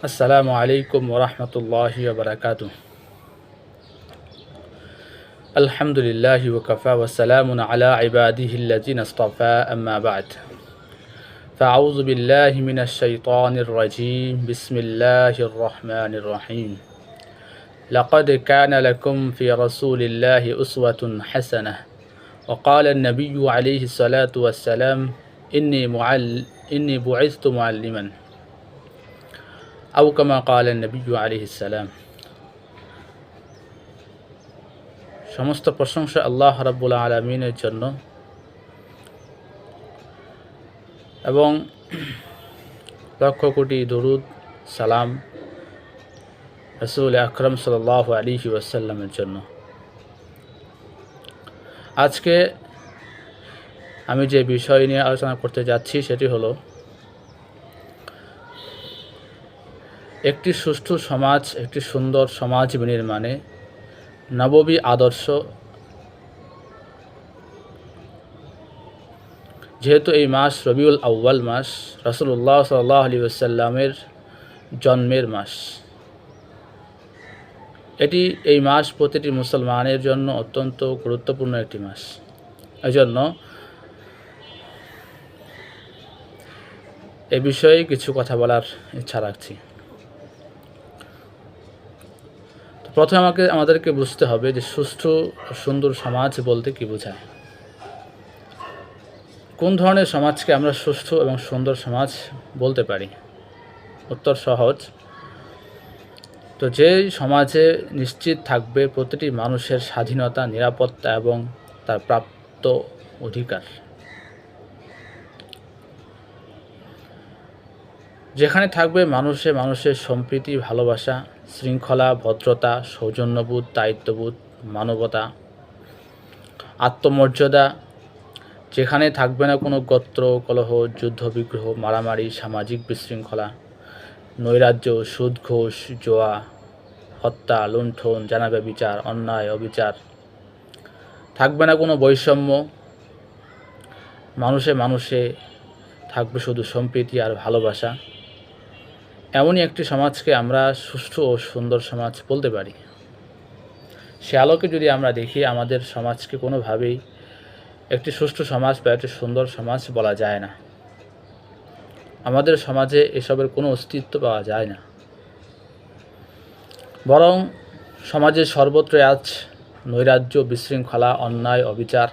আসসালামু আলাইকুম ওরহমতুল্লাহি ওবরাকাতু। আলহামদুলিল্লাহি ওয়াকাফা ওয়াসসালামুন আলা ইবাদিহিল্লাযিনা ইসতাফা আম্মা বা'দ। ফাআউযু বিল্লাহি মিনাশ শাইতানির রাজীম। বিসমিল্লাহির রহমানির রহিম। লাকাদ কানা লাকুম ফি রাসূলিল্লাহি উসওয়াতুন হাসানাহ। ওয়া ক্বালা আন-নাবিয়্যু আলাইহি সালাতু ওয়াসসালাম ইন্নী বু'ইসতু মুআল্লিমান। আও কামা ক্বালা আন-নাবিয়্যু আলাইহিস সালাম। সমস্ত প্রশংসা আল্লাহ রাব্বুল আলামিনের জন্য এবং লক্ষ কোটি দরুদ সালাম রাসূল আকরাম সাল্লাল্লাহু আলাইহি ওয়াসাল্লামের জন্য। আজকে আমি যে বিষয় নিয়ে আলোচনা করতে যাচ্ছি সেটি হলো একটি সুষ্ঠু সমাজ, একটি সুন্দর সমাজ বিনির্মাণে নববী আদর্শ। যেহেতু এই মাস রবিউল আউয়াল মাস, রাসূলুল্লাহ সাল্লাল্লাহু আলাইহি ওয়াসাল্লামের জন্মের মাস, এই মাস প্রতিটি মুসলমানের জন্য অত্যন্ত গুরুত্বপূর্ণ একটি মাস। এজন্য এ বিষয়ে কিছু কথা বলার ইচ্ছা রাখছি। প্রথমে আমাদেরকে বুঝতে হবে যে সুষ্ঠু সুন্দর সমাজ বলতে কী বোঝায়। কোন ধরনের সমাজকে আমরা সুষ্ঠু এবং সুন্দর সমাজ বলতে পারি? উত্তর সহজ। তো যে সমাজে নিশ্চিত থাকবে প্রতিটি মানুষের স্বাধীনতা, নিরাপত্তা এবং তার প্রাপ্ত অধিকার, যেখানে থাকবে মানুষের সম্প্রীতি, ভালোবাসা, শৃঙ্খলা, ভদ্রতা, সৌজন্যবোধ, দায়িত্ববোধ, মানবতা, আত্মমর্যাদা, যেখানে থাকবে না কোনো গোত্র কলহ, যুদ্ধ বিগ্রহ, মারামারি, সামাজিক বিশৃঙ্খলা, নৈরাজ্য, সুদ, ঘুষ, জুয়া, হত্যা, লুণ্ঠন, জানাব্যভিচার, অন্যায়, অবিচার, থাকবে না কোনো বৈষম্য, মানুষে থাকবে শুধু সম্প্রীতি আর ভালোবাসা। এমনই একটি সমাজকে আমরা সুষ্ঠু ও সুন্দর সমাজ বলতে পারি। সে আলোকে যদি আমরা দেখি, আমাদের সমাজকে কোনোভাবেই একটি সুষ্ঠু সমাজ বা একটি সুন্দর সমাজ বলা যায় না। আমাদের সমাজে এসবের কোনো অস্তিত্ব পাওয়া যায় না, বরং সমাজের সর্বত্রই আজ নৈরাজ্য, বিশৃঙ্খলা, অন্যায়, অবিচার।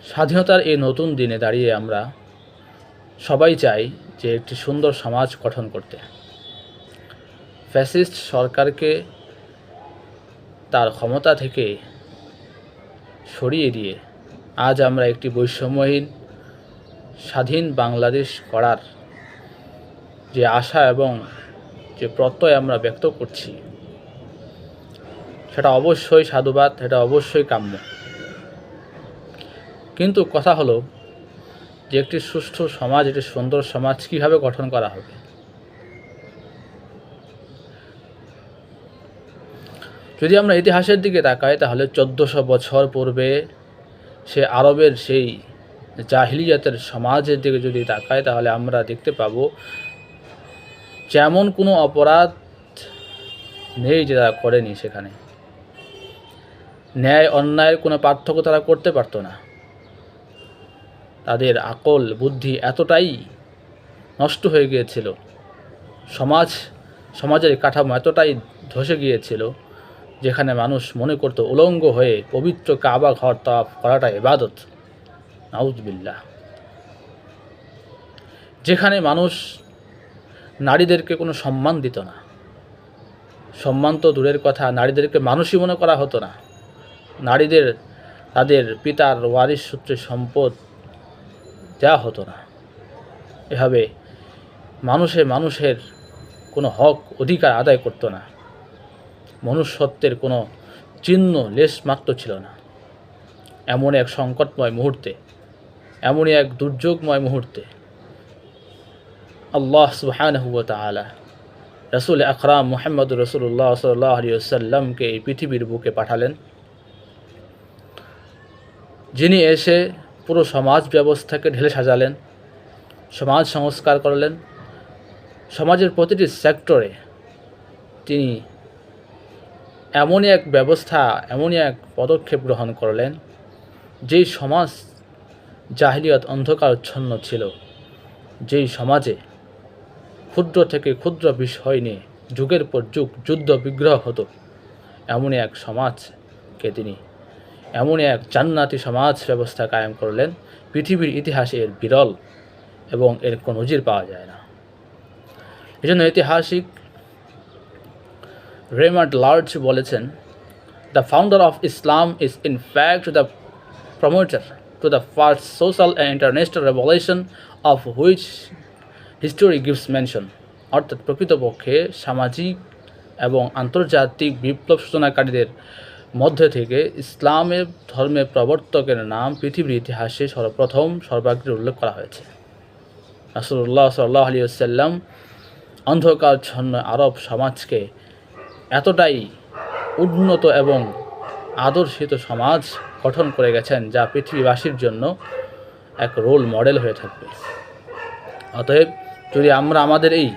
স্বাধীনতার এই নতুন দিনে দাঁড়িয়ে আমরা সবাই চাই যে একটি সুন্দর সমাজ গঠন করতে। ফ্যাসিস্ট সরকারকে তার ক্ষমতা থেকে সরিয়ে দিয়ে আজ আমরা একটি বৈষম্যহীন স্বাধীন বাংলাদেশ করার যে আশা এবং যে প্রত্যয় আমরা ব্যক্ত করছি, সেটা অবশ্যই সাধুবাদ, এটা অবশ্যই কাম্য। কিন্তু কথা হলো যে একটি সুষ্ঠু সমাজ, একটি সুন্দর সমাজ কীভাবে গঠন করা হবে? যদি আমরা ইতিহাসের দিকে তাকাই, তাহলে 1400 বছর পূর্বে সে আরবের সেই জাহিলিয়াতের সমাজের দিকে যদি তাকাই, তাহলে আমরা দেখতে পাব যেমন কোনো অপরাধ নেই যে তারা করেনি। সেখানে ন্যায় অন্যায়ের কোনো পার্থক্য তারা করতে পারত না। তাদের আকল বুদ্ধি এতটাই নষ্ট হয়ে গিয়েছিল, সমাজের কাঠামো এতটাই ধসে গিয়েছিল, যেখানে মানুষ মনে করত উলঙ্গ হয়ে পবিত্র কাবা ঘর তাওয়াফ করাটা ইবাদত। নাউযুবিল্লাহ। যেখানে মানুষ নারীদেরকে কোনো সম্মান দিত না, সম্মান তো দূরের কথা, নারীদেরকে মানুষই মনে করা হতো না। নারীদের তাদের পিতার ওয়ারিশ সূত্রে সম্পদ দেওয়া হতো না। এভাবে মানুষের কোনো হক অধিকার আদায় করতো না। মনুষ্যত্বের কোনো চিহ্ন লেশ মাত্র ছিল না। এমন এক সংকটময় মুহূর্তে, এমনই এক দুর্যোগময় মুহূর্তে আল্লাহ সুবহানাহু ওয়া তাআলা রাসূল আকরাম মুহাম্মদুর রাসূলুল্লাহ সাল্লাল্লাহু আলাইহি ওয়াসাল্লামকে এই পৃথিবীর বুকে পাঠালেন, যিনি এসে পুরো সমাজ ব্যবস্থাকে ঢেলে সাজালেন, সমাজ সংস্কার করলেন। সমাজের প্রতিটি সেক্টরে তিনি এমনই এক ব্যবস্থা, এমনই এক পদক্ষেপ গ্রহণ করলেন, যেই সমাজ জাহিলিয়াত অন্ধকারচ্ছন্ন ছিল, যেই সমাজে ক্ষুদ্র থেকে ক্ষুদ্র বিষয় নিয়ে যুগের পর যুগ যুদ্ধ বিগ্রহ হতো, এমনই এক সমাজকে তিনি, এমনই এক জান্নাতি সমাজ ব্যবস্থা কায়েম করলেন, পৃথিবীর ইতিহাসে এর বিরল এবং এর কোনো নজির পাওয়া যায় না। এজন্য ঐতিহাসিক রেমান্ড লার্জ বলেছেন, the founder of Islam is in fact the promoter to the first social and international revolution of which history gives mention. অর্থাৎ প্রকৃতপক্ষে সামাজিক এবং আন্তর্জাতিক বিপ্লব সূচনাকারীদের মধ্যে থেকে ইসলামের ধর্মের প্রবর্তকের নাম পৃথিবীর ইতিহাসে সর্বপ্রথম সর্বাগ্রে উল্লেখ করা হয়েছে। রাসূলুল্লাহ সাল্লাল্লাহু আলাইহি ওয়াসাল্লাম অন্ধকারচ্ছন্ন আরব সমাজকে এতটাই উন্নত এবং আদর্শিত সমাজ গঠন করে গেছেন, যা পৃথিবীবাসীর জন্য এক রোল মডেল হয়ে থাকবে। অতএব যদি আমরা আমাদের এই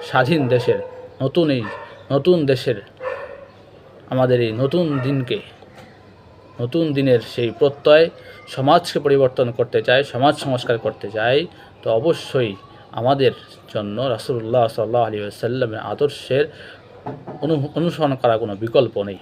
স্বাধীন দেশের নতুন দেশের আমাদের এই নতুন দিনের সেই প্রত্যয় সমাজকে পরিবর্তন করতে চাই, সমাজ সংস্কার করতে চাই, তো অবশ্যই আমাদের জন্য রাসূলুল্লাহ সাল্লাল্লাহু আলাইহি ওয়াসাল্লামের আদর্শের অনুসরণ করা কোনো বিকল্প নেই।